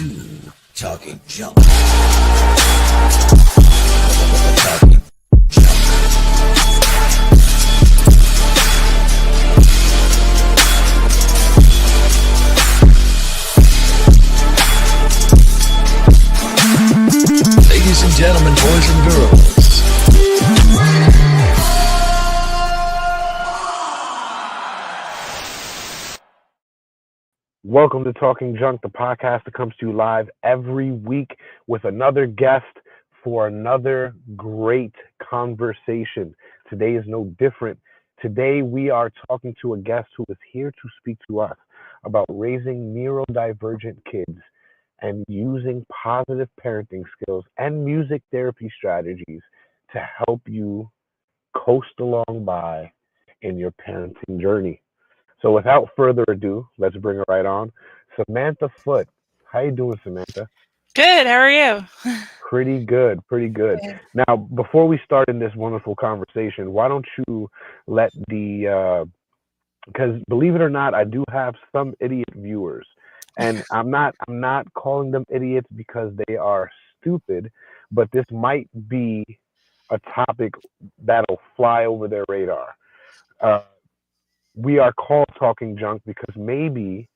to Talking Junk. Talking Ladies and gentlemen, boys and girls. Welcome to Talking Junk, the podcast that comes to you live every week with another guest for another great conversation. Today is no different. Today we are talking to a guest who is here to speak to us about raising neurodivergent kids and using positive parenting skills and music therapy strategies to help you coast along by in your parenting journey. So without further ado, let's bring her right on. Samantha Foote. How you doing, Samantha? Good. How are you? Pretty good. Good. Now, before we start in this wonderful conversation, why don't you let because believe it or not, I do have some idiot viewers. And I'm not calling them idiots because they are stupid, but this might be a topic that'll fly over their radar. We are called Talking Junk because maybe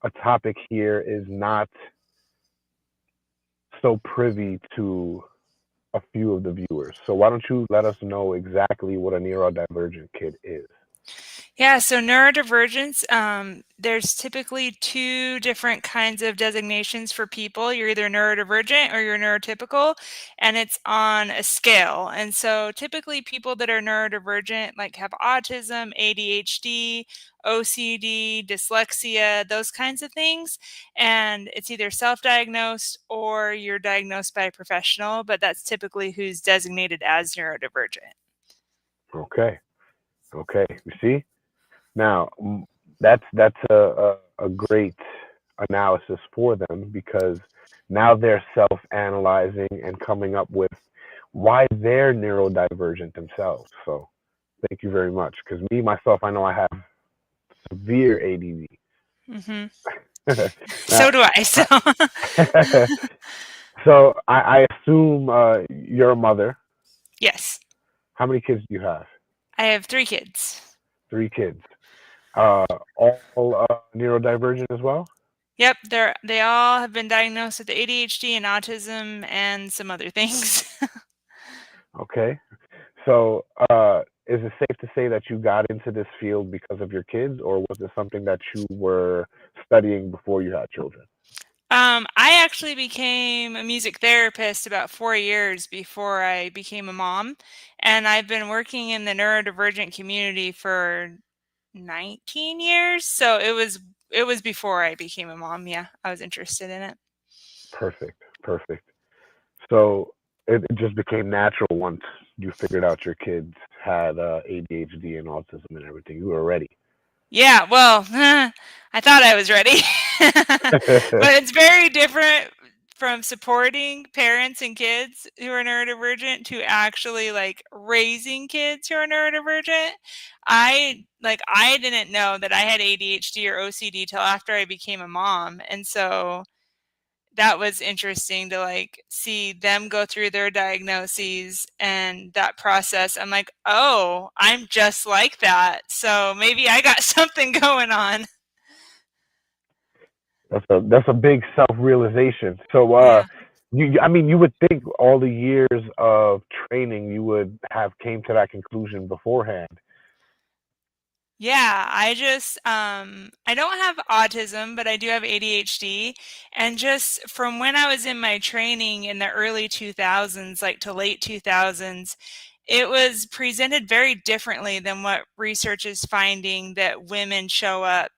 a topic here is not so privy to a few of the viewers. So why don't you let us know exactly what a neurodivergent kid is? Yeah, so neurodivergence, there's typically two different kinds of designations for people. You're either neurodivergent or you're neurotypical, and it's on a scale. And so typically people that are neurodivergent like have autism, ADHD, OCD, dyslexia, those kinds of things. And it's either self-diagnosed or you're diagnosed by a professional, but that's typically who's designated as neurodivergent. Okay. You see? Now, that's a great analysis for them because now they're self-analyzing and coming up with why they're neurodivergent themselves. So thank you very much. Because myself, I know I have severe ADD. Mm-hmm. So do I. So I assume you're a mother. Yes. How many kids do you have? I have 3 kids. 3 kids. All neurodivergent as well? Yep, they all have been diagnosed with ADHD and autism and some other things. Okay. So is it safe to say that you got into this field because of your kids, or was it something that you were studying before you had children? I actually became a music therapist about 4 years before I became a mom, and I've been working in the neurodivergent community for 19 years. So it was before I became a mom. Yeah, I was interested in it. Perfect. So it just became natural once you figured out your kids had ADHD and autism and everything. You were ready. Yeah, well, I thought I was ready. But it's very different from supporting parents and kids who are neurodivergent to actually like raising kids who are neurodivergent. I didn't know that I had ADHD or OCD till after I became a mom. And so that was interesting to like see them go through their diagnoses and that process. I'm like, oh, I'm just like that. So maybe I got something going on. That's a big self-realization. So Yeah. you would think all the years of training you would have came to that conclusion beforehand. Yeah, I just I don't have autism, but I do have ADHD. And just from when I was in my training in the early 2000s, like to late 2000s, it was presented very differently than what research is finding that women show up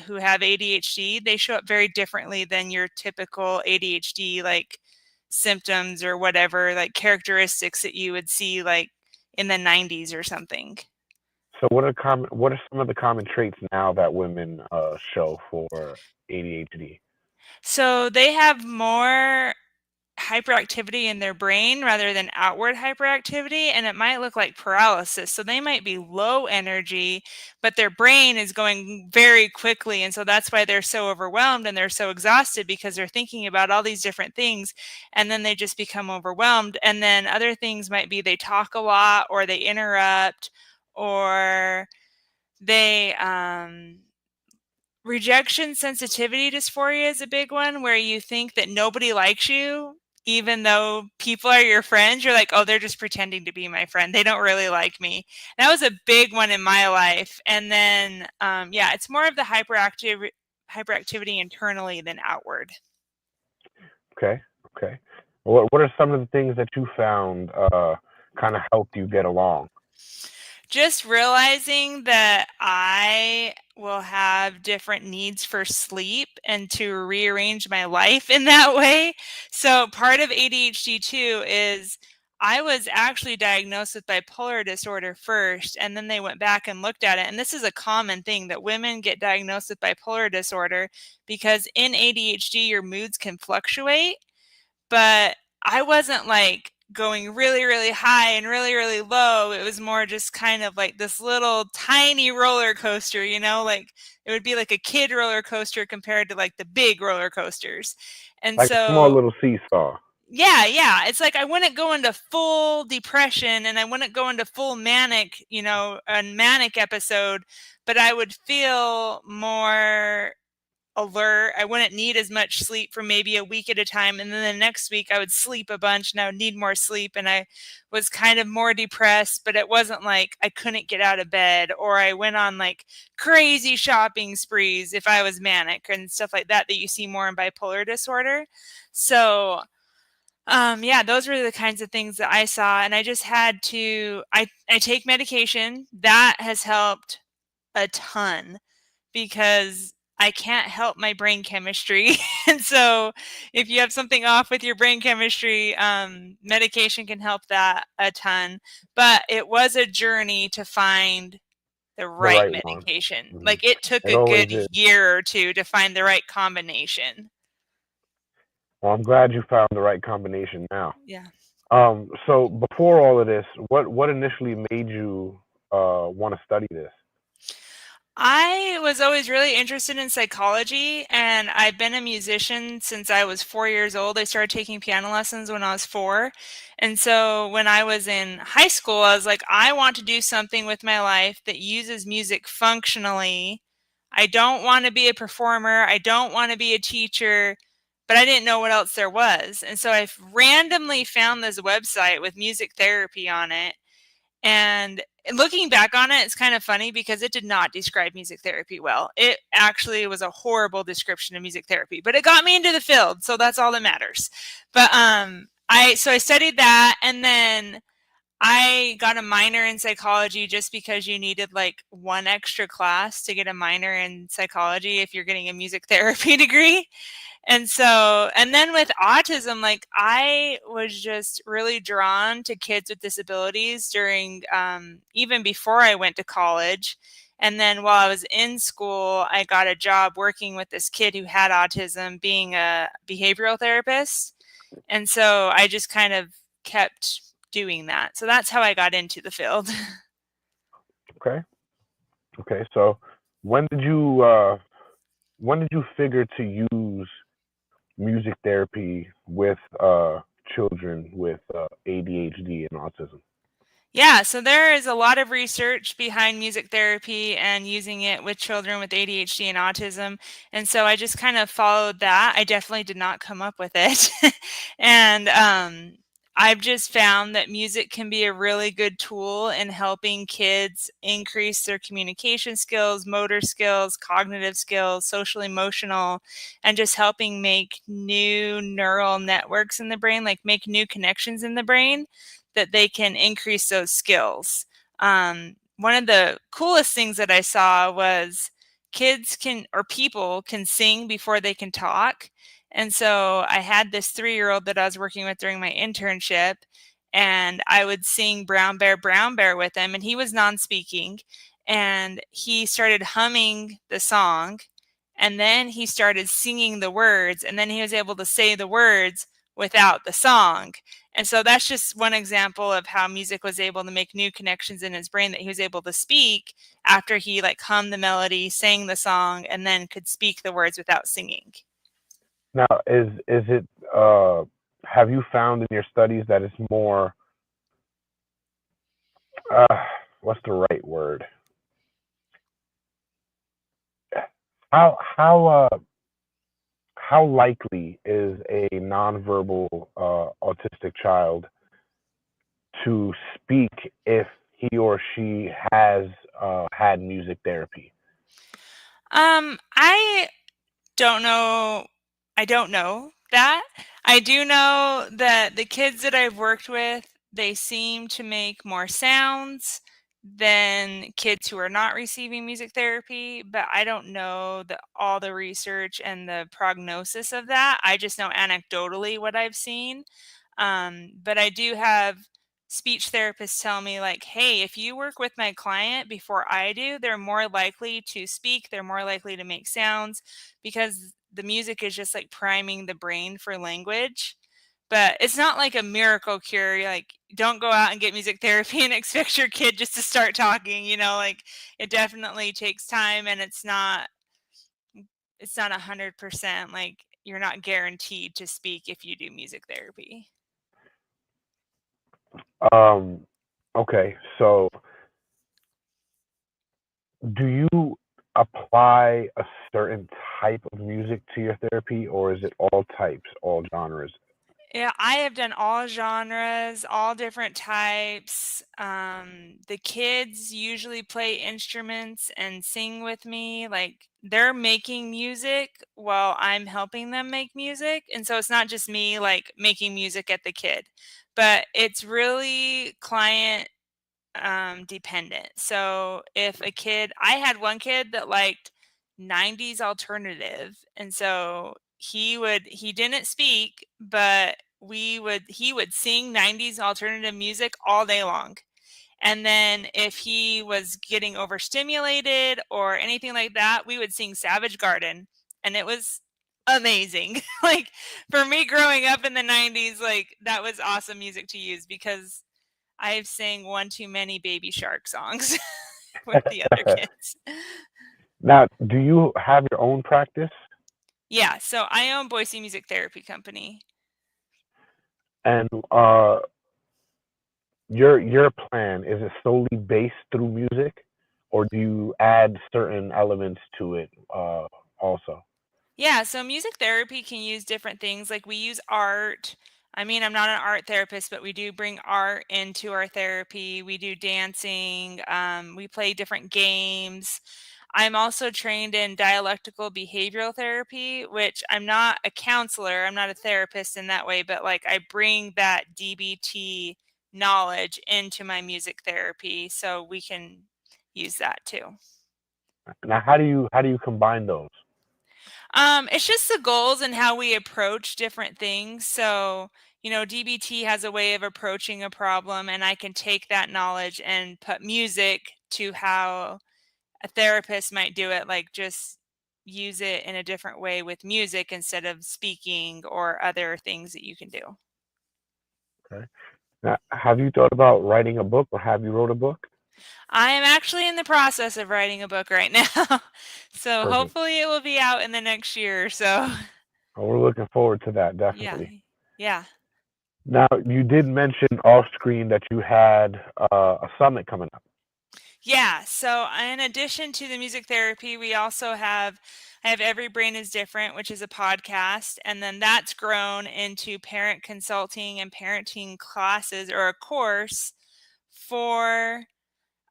who have ADHD. They show up very differently than your typical ADHD like symptoms or whatever, like characteristics that you would see like in the 90s or something. So what are some of the common traits now that women show for ADHD? So they have more hyperactivity in their brain rather than outward hyperactivity, and it might look like paralysis. So they might be low energy, but their brain is going very quickly, and so that's why they're so overwhelmed and they're so exhausted, because they're thinking about all these different things, and then they just become overwhelmed. And then other things might be they talk a lot, or they interrupt, or they rejection sensitivity dysphoria is a big one, where you think that nobody likes you, even though people are your friends. You're like, oh, they're just pretending to be my friend. They don't really like me. That was a big one in my life. And then, yeah, it's more of the hyperactivity internally than outward. Okay. Okay. What are some of the things that you found kind of helped you get along? Just realizing that I will have different needs for sleep, and to rearrange my life in that way. So part of ADHD too is I was actually diagnosed with bipolar disorder first, and then they went back and looked at it. And this is a common thing, that women get diagnosed with bipolar disorder because in ADHD, your moods can fluctuate. But I wasn't like going really, really high and really, really low. It was more just kind of like this little tiny roller coaster, like it would be like a kid roller coaster compared to like the big roller coasters. And Like a small so, little seesaw. yeah, it's like I wouldn't go into full depression and I wouldn't go into full manic, a manic episode, but I would feel more alert. I wouldn't need as much sleep for maybe a week at a time. And then the next week I would sleep a bunch and I would need more sleep. And I was kind of more depressed, but it wasn't like I couldn't get out of bed, or I went on like crazy shopping sprees if I was manic and stuff like that you see more in bipolar disorder. So, yeah, those were the kinds of things that I saw. And I just had to, I take medication. That has helped a ton, because I can't help my brain chemistry. And so if you have something off with your brain chemistry, medication can help that a ton. But it was a journey to find the The right right one. medication. Hmm. Like it took It a always good is. year or two to find the right combination. Well, I'm glad you found the right combination now. Yeah. So before all of this, what initially made you want to study this? I was always really interested in psychology, and I've been a musician since I was 4 years old. I started taking piano lessons when I was 4. And so when I was in high school, I was like, I want to do something with my life that uses music functionally. I don't want to be a performer. I don't want to be a teacher, but I didn't know what else there was. And so I randomly found this website with music therapy on it. And looking back on it, it's kind of funny because it did not describe music therapy well. It actually was a horrible description of music therapy, but it got me into the field, so that's all that matters. But I studied that, and then I got a minor in psychology just because you needed like one extra class to get a minor in psychology if you're getting a music therapy degree. And so, and then with autism, like I was just really drawn to kids with disabilities during, even before I went to college. And then while I was in school, I got a job working with this kid who had autism, being a behavioral therapist. And so I just kind of kept doing that. So that's how I got into the field. Okay. Okay. So when did you figure to use music therapy with children with ADHD and autism? Yeah, so there is a lot of research behind music therapy and using it with children with ADHD and autism. And so I just kind of followed that. I definitely did not come up with it. And I've just found that music can be a really good tool in helping kids increase their communication skills, motor skills, cognitive skills, social emotional, and just helping make new neural networks in the brain, like make new connections in the brain that they can increase those skills. One of the coolest things that I saw was people can sing before they can talk. And so I had this 3-year-old that I was working with during my internship, and I would sing Brown Bear with him, and he was non-speaking, and he started humming the song, and then he started singing the words, and then he was able to say the words without the song. And so that's just one example of how music was able to make new connections in his brain, that he was able to speak after he like hummed the melody, sang the song, and then could speak the words without singing. Now, is it have you found in your studies that it's more uh, what's the right word? How how likely is a nonverbal autistic child to speak if he or she has had music therapy? I don't know. I don't know that. I do know that the kids that I've worked with, they seem to make more sounds than kids who are not receiving music therapy, but I don't know all the research and the prognosis of that. I just know anecdotally what I've seen. But I do have speech therapists tell me, like, hey, if you work with my client before I do, they're more likely to speak, they're more likely to make sounds, because the music is just like priming the brain for language. But it's not like a miracle cure. Like, don't go out and get music therapy and expect your kid just to start talking, like it definitely takes time, and it's not 100%, like you're not guaranteed to speak if you do music therapy. Um, okay, so do you apply a certain type of music to your therapy, or is it all types, all genres? Yeah, I have done all genres, all different types. The kids usually play instruments and sing with me. Like, they're making music while I'm helping them make music. And so it's not just me like making music at the kid, but it's really client dependent. So if a kid, I had one kid that liked 90s alternative, and so he didn't speak, but he would sing 90s alternative music all day long. And then if he was getting overstimulated or anything like that, we would sing Savage Garden, and it was amazing. Like, for me growing up in the 90s, like that was awesome music to use, because I've sang one too many Baby Shark songs with the other kids. Now, do you have your own practice? Yeah, so I own Boise Music Therapy Company. And your plan, is it solely based through music, or do you add certain elements to it also? Yeah, so music therapy can use different things. Like, we use art. I mean, I'm not an art therapist, but we do bring art into our therapy. We do dancing. We play different games. I'm also trained in dialectical behavioral therapy, which I'm not a counselor, I'm not a therapist in that way, but like I bring that DBT knowledge into my music therapy so we can use that too. Now, how do you combine those? It's just the goals and how we approach different things. So, DBT has a way of approaching a problem, and I can take that knowledge and put music to how a therapist might do it, like just use it in a different way with music instead of speaking or other things that you can do. Okay. Now, have you thought about writing a book, or have you wrote a book? I am actually in the process of writing a book right now. So Perfect. hopefully it will be out in the next year or so. Well, we're looking forward to that, Yeah. definitely. Yeah. Now, you did mention off screen that you had a summit coming up. Yeah. So in addition to the music therapy, I have Every Brain is Different, which is a podcast. And then that's grown into parent consulting and parenting classes, or a course for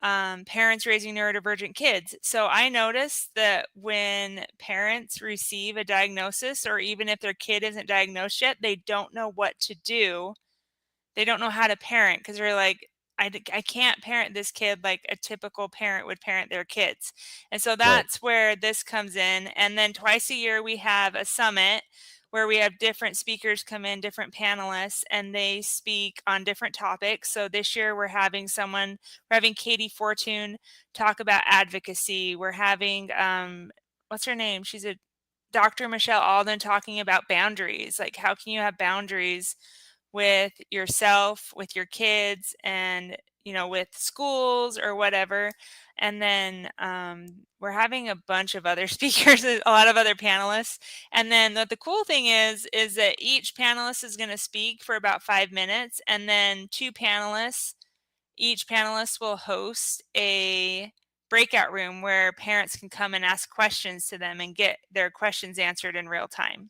parents raising neurodivergent kids. So I noticed that when parents receive a diagnosis, or even if their kid isn't diagnosed yet, they don't know what to do. They don't know how to parent, because they're like, I can't parent this kid like a typical parent would parent their kids. And so Right. that's where this comes in. And then twice a year, we have a summit where we have different speakers come in, different panelists, and they speak on different topics. So this year, we're having Katie Fortune talk about advocacy. We're having, what's her name? She's a Dr. Michelle Alden talking about boundaries. Like, how can you have boundaries with yourself, with your kids, and with schools or whatever. And then we're having a bunch of other speakers, a lot of other panelists. And then the cool thing is that each panelist is going to speak for about 5 minutes, and then each panelist will host a breakout room where parents can come and ask questions to them and get their questions answered in real time.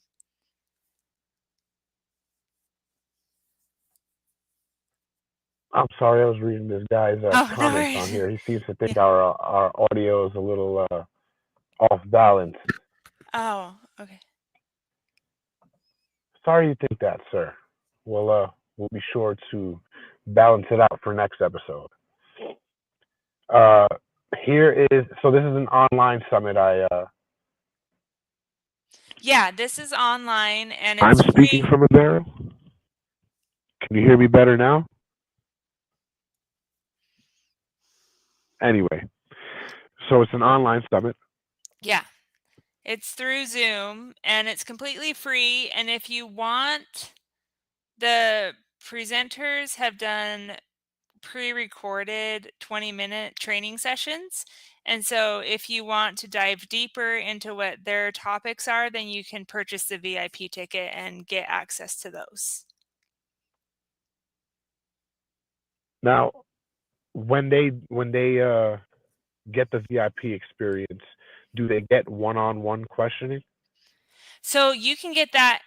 I'm sorry, I was reading this guy's Oh, no comments on worries. here. He seems to think Yeah. our audio is a little off balance. Oh, okay. Sorry you think that, sir. We'll be sure to balance it out for next episode. Here is so this is an online summit. Yeah, this is online and I'm it's speaking free. from a barrel. Can you hear me better now? Anyway, so it's an online summit. Yeah. It's through Zoom and it's completely free. And if you want, the presenters have done pre-recorded 20-minute training sessions. And so if you want to dive deeper into what their topics are, then you can purchase the VIP ticket and get access to those. Now, when they get the VIP experience, do they get one-on-one questioning? So you can get that.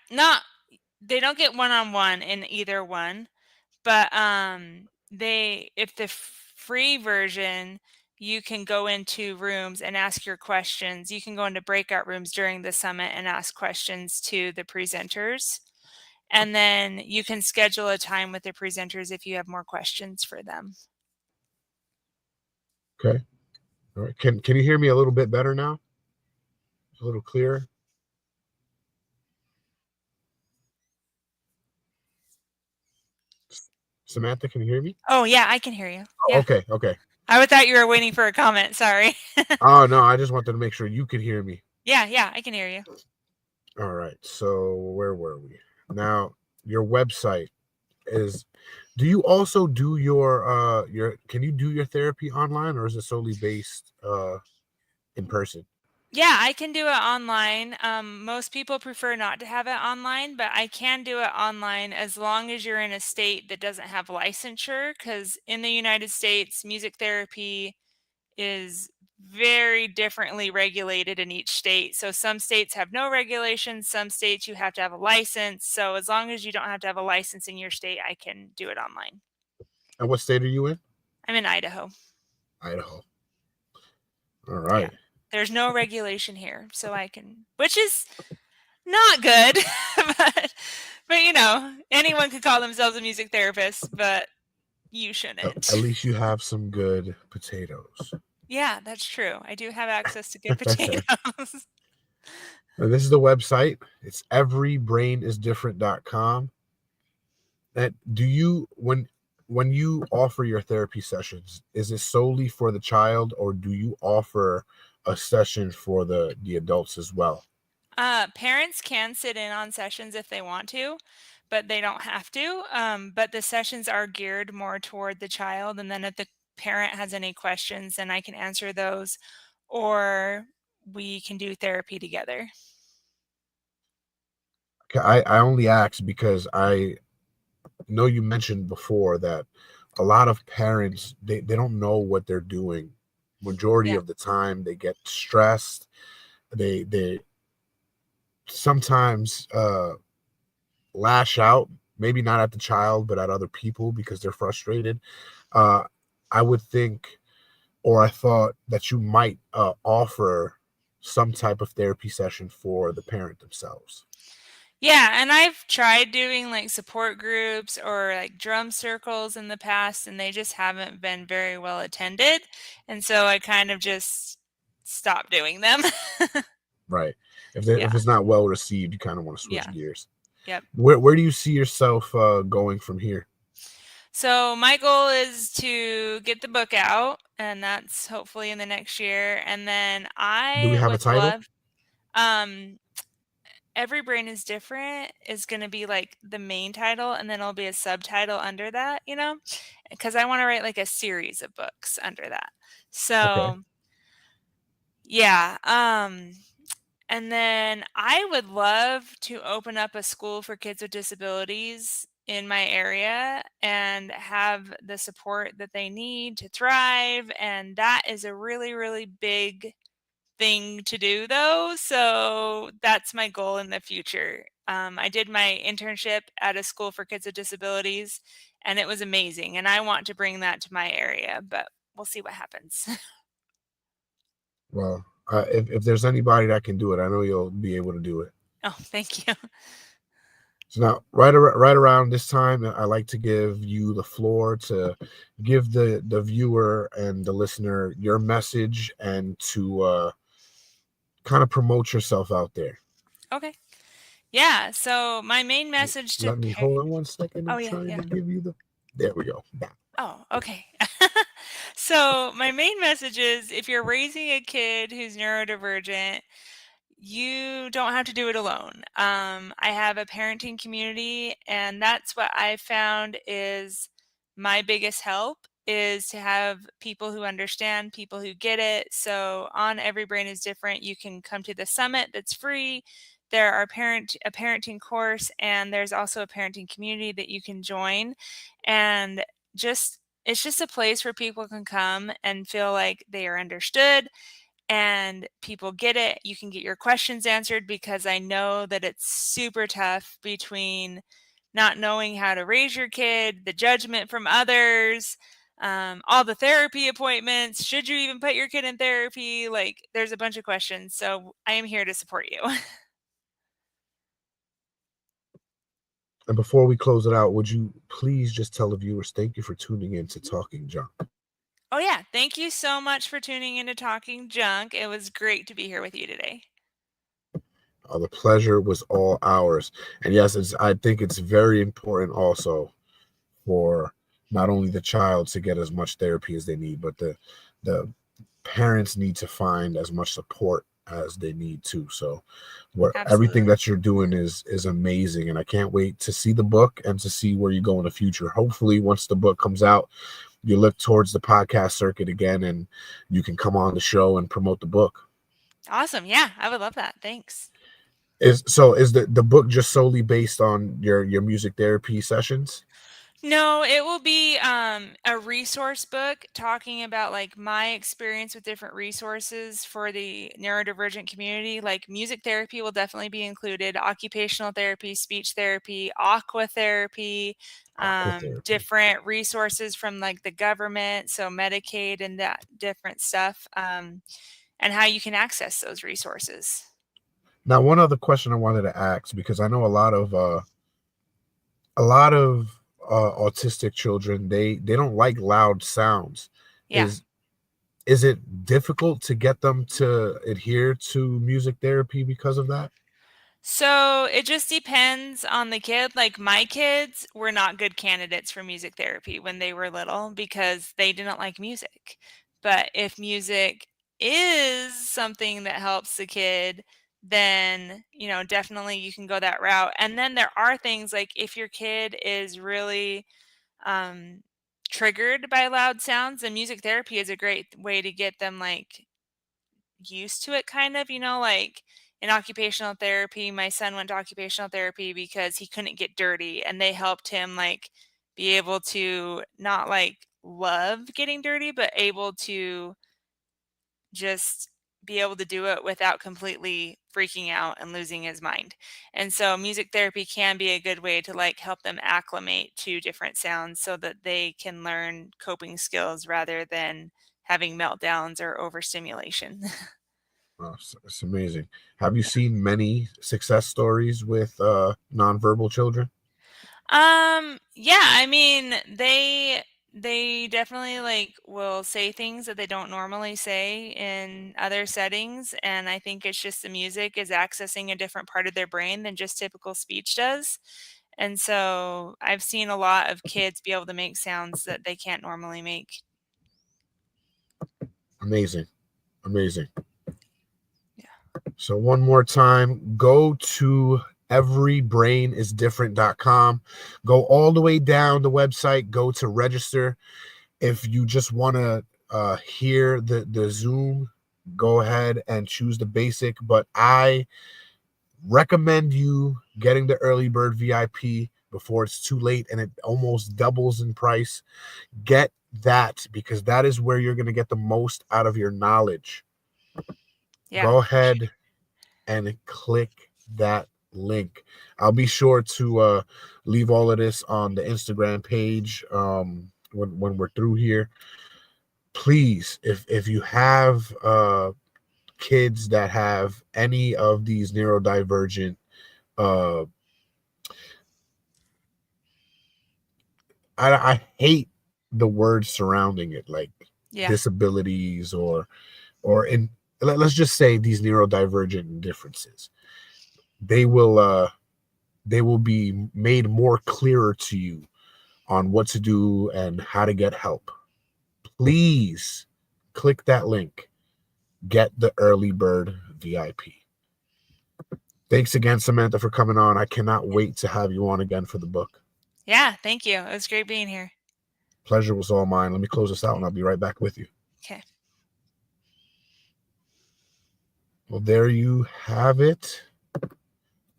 They don't get one-on-one in either one, but if the free version, you can go into rooms and ask your questions. You can go into breakout rooms during the summit and ask questions to the presenters. And then you can schedule a time with the presenters if you have more questions for them. Okay. All right. Can you hear me a little bit better now? A little clearer? Samantha, can you hear me? Oh, yeah, I can hear you. Yeah. Okay. I thought you were waiting for a comment. Sorry. Oh, no, I just wanted to make sure you could hear me. Yeah, I can hear you. All right. So where were we? Now, your website is, do you also do can you do your therapy online, or is it solely based in person? Yeah, I can do it online. Most people prefer not to have it online, but I can do it online as long as you're in a state that doesn't have licensure. Because in the United States, music therapy is very differently regulated in each state. So some states have no regulations, some states you have to have a license. So as long as you don't have to have a license in your state, I can do it online. And what state are you in? I'm in Idaho. Idaho. All right. Yeah. There's no regulation here, so I can, which is not good, but anyone could call themselves a music therapist, but you shouldn't. At least you have some good potatoes. Yeah, that's true. I do have access to good potatoes. This is the website. It's everybrainisdifferent.com. And do you when you offer your therapy sessions, is it solely for the child, or do you offer a session for the adults as well? Parents can sit in on sessions if they want to, but they don't have to. But the sessions are geared more toward the child. And then if the parent has any questions, then I can answer those, or we can do therapy together. Okay, I only asked because I know you mentioned before that a lot of parents, they don't know what they're doing. Majority of the time they get stressed. They sometimes lash out, maybe not at the child, but at other people because they're frustrated. I would think, or I thought that you might offer some type of therapy session for the parent themselves. Yeah, and I've tried doing like support groups or like drum circles in the past, and they just haven't been very well attended. And so I kind of just stopped doing them. Right. If it's not well received, you kind of want to switch gears. Yep. Where do you see yourself going from here? So my goal is to get the book out, and that's hopefully in the next year. And then Do we I have a would title? love, Every Brain is Different is going to be like the main title, and then it'll be a subtitle under that, because I want to write like a series of books under that. Okay. So, yeah. And then I would love to open up a school for kids with disabilities in my area and have the support that they need to thrive. And that is a really, really big thing to do, though. So that's my goal in the future. I did my internship at a school for kids with disabilities, and it was amazing. And I want to bring that to my area, but we'll see what happens. Well, if there's anybody that can do it, I know you'll be able to do it. Oh, thank you. So now, right around this time, I like to give you the floor to give the viewer and the listener your message and to kind of promote yourself out there. Okay. Yeah. So my main message to Let me hold on one second. oh, I'm yeah, trying yeah. to give you the. There we go. Now. Oh, okay. So my main message is if you're raising a kid who's neurodivergent, you don't have to do it alone. I have a parenting community, and that's what I found is my biggest help is to have people who understand, people who get it. So on Every Brain is Different, you can come to the summit that's free. There are a parenting course, and there's also a parenting community that you can join. And just it's just a place where people can come and feel like they are understood and people get it. You can get your questions answered because I know that it's super tough between not knowing how to raise your kid, the judgment from others, all the therapy appointments. Should you even put your kid in therapy? Like, there's a bunch of questions. So I am here to support you. And before we close it out, would you please just tell the viewers thank you for tuning in to Talking Junk? Oh, yeah. Thank you so much for tuning into Talking Junk. It was great to be here with you today. The pleasure was all ours. And yes, I think it's very important also for not only the child to get as much therapy as they need, but the parents need to find as much support as they need to. So everything Absolutely. that you're doing is amazing, and I can't wait to see the book and to see where you go in the future. Hopefully once the book comes out, you look towards the podcast circuit again and you can come on the show and promote the book. Awesome. Yeah, I would love that. Thanks. Is the book just solely based on your music therapy sessions? No, it will be a resource book talking about like my experience with different resources for the neurodivergent community. Like music therapy will definitely be included, occupational therapy, speech therapy, aqua therapy, Aqua therapy. different resources from like the government, so Medicaid and that different stuff, and how you can access those resources. Now, one other question I wanted to ask, because I know a lot of autistic children, they don't like loud sounds. Yeah. Is it difficult to get them to adhere to music therapy because of that? So it just depends on the kid. Like my kids were not good candidates for music therapy when they were little because they didn't like music. But if music is something that helps the kid, then, definitely you can go that route. And then there are things like if your kid is really um, triggered by loud sounds, then music therapy is a great way to get them like used to it kind of, like in occupational therapy, my son went to occupational therapy because he couldn't get dirty and they helped him like be able to not like love getting dirty, but able to just be able to do it without completely freaking out and losing his mind. And so music therapy can be a good way to like help them acclimate to different sounds so that they can learn coping skills rather than having meltdowns or overstimulation. Oh, it's amazing. Have you seen many success stories with nonverbal children? Yeah, I mean, they definitely like will say things that they don't normally say in other settings, and I think it's just the music is accessing a different part of their brain than just typical speech does. And so I've seen a lot of kids be able to make sounds that they can't normally make. Amazing, amazing. Yeah. So one more time, go to everybrainisdifferent.com. Go all the way down the website, go to register. If you just want to hear the Zoom, go ahead and choose the basic. But I recommend you getting the early bird VIP before it's too late and it almost doubles in price. Get that because that is where you're going to get the most out of your knowledge. Yeah. Go ahead and click that link. I'll be sure to leave all of this on the Instagram page when we're through here. Please, if you have kids that have any of these neurodivergent I hate the words surrounding it, like disabilities or in let's just say these neurodivergent differences. They will be made more clearer to you on what to do and how to get help. Please click that link. Get the early bird VIP. Thanks again, Samantha, for coming on. I cannot wait to have you on again for the book. Yeah, thank you. It was great being here. Pleasure was all mine. Let me close this out and I'll be right back with you. Okay. Well, there you have it.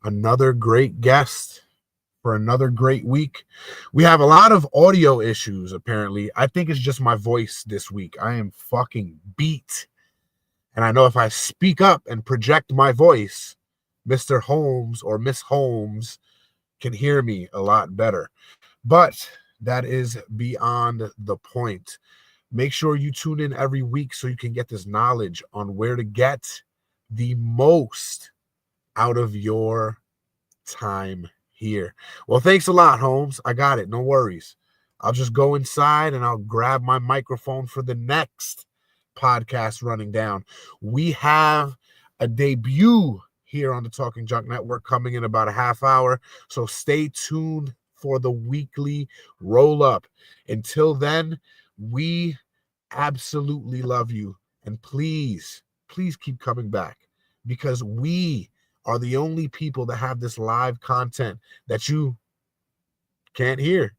Another great guest for another great week. We have a lot of audio issues, apparently. I think it's just my voice this week. I am fucking beat. And I know if I speak up and project my voice, Mr. Holmes or Miss Holmes can hear me a lot better. But that is beyond the point. Make sure you tune in every week so you can get this knowledge on where to get the most out of your time here. Well, thanks a lot, Holmes. I got it. No worries. I'll just go inside and I'll grab my microphone for the next podcast running down. We have a debut here on the Talking Junk Network coming in about a half hour. So stay tuned for the weekly roll up. Until then, we absolutely love you. And please keep coming back because we are the only people that have this live content that you can't hear.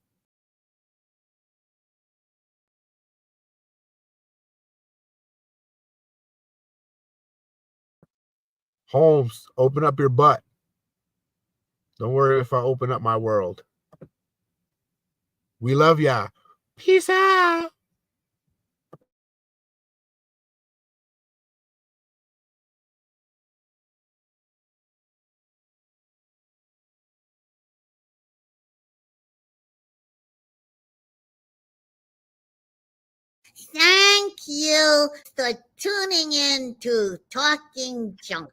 Holmes, open up your butt. Don't worry if I open up my world. We love ya. Peace out. Thank you for tuning in to Talking Junk.